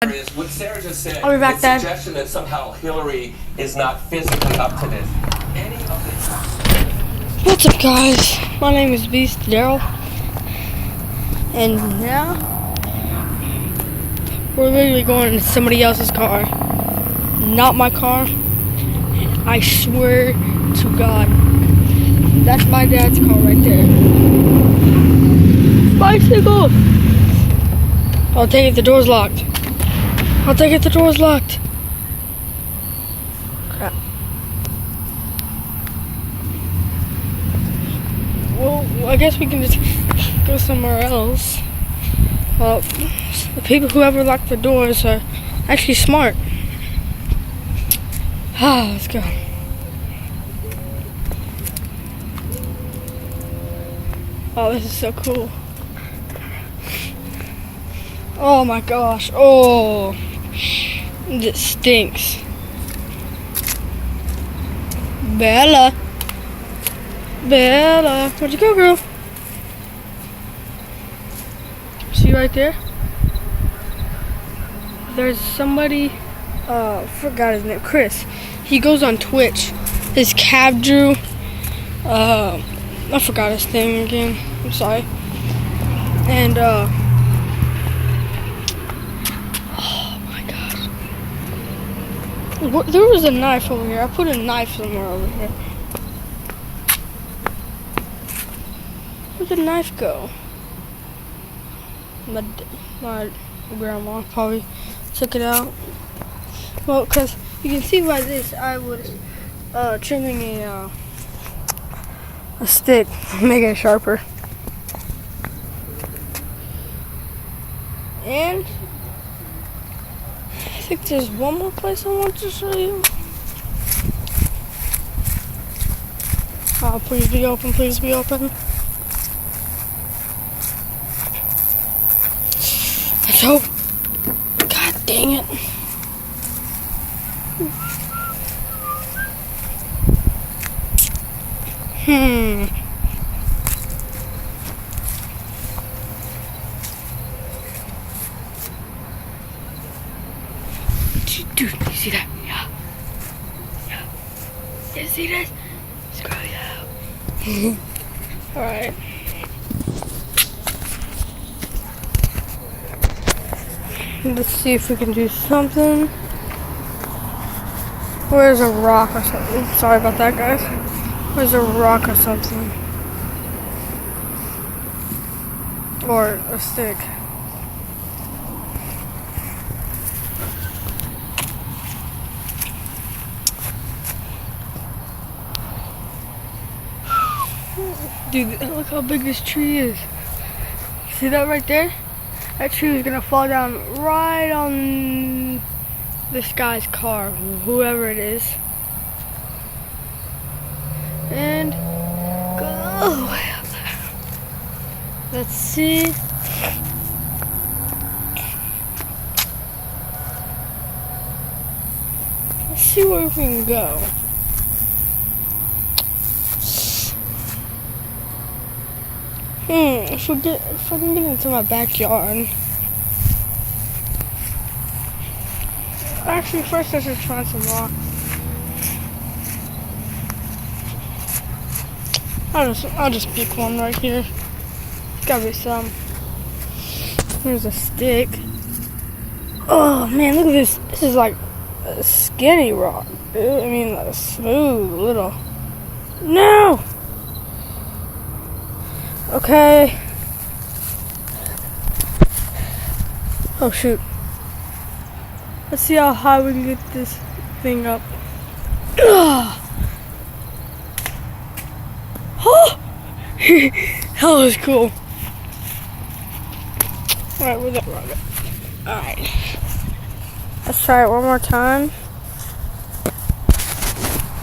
What Sarah just said, I'll be back the then. suggestion that somehow Hillary is not physically up to this. Any of the What's up, guys? My name is Beast Daryl, and now we're literally going in somebody else's car, not my car. I swear to God, that's my dad's car right there. Bicycle. I'll take it. The door's locked. I'll take it. The door's locked. Crap. Well, I guess we can just go somewhere else. Well, the people who ever lock the doors are actually smart. Let's go. Oh, this is so cool. Oh my gosh. Oh, it stinks. Bella. Bella, where'd you go, girl? See right there? There's somebody, forgot his name, Chris. He goes on Twitch. His cab drew, I forgot his thing again. I'm sorry. And, oh my gosh. There was a knife over here. I put a knife somewhere over here. Where'd the knife go? My grandma probably took it out. Well, because you can see by this, I was trimming a stick, making it sharper. And I think there's one more place I want to show you. Oh, please be open, please be open. Let's hope. God dang it. Dude, you see that? Yeah. Yeah. You see this? Scroll out. Alright. Let's see if we can do something. Where's a rock or something? Oops, sorry about that, guys. Where's a rock or something? Or a stick. Dude, look how big this tree is. See that right there? That tree is gonna fall down right on this guy's car, whoever it is. And go way up there. Let's see. Let's see where we can go. If I can get into my backyard. Actually, first I should find some rock. I'll just pick one right here. Gotta be some. There's a stick. Oh man, look at this. This is like a skinny rock, dude. I mean, a smooth little. No. Okay. Oh shoot. Let's see how high we can get this thing up. Oh! That was cool. Alright, where's that rocket? Alright. Let's try it one more time.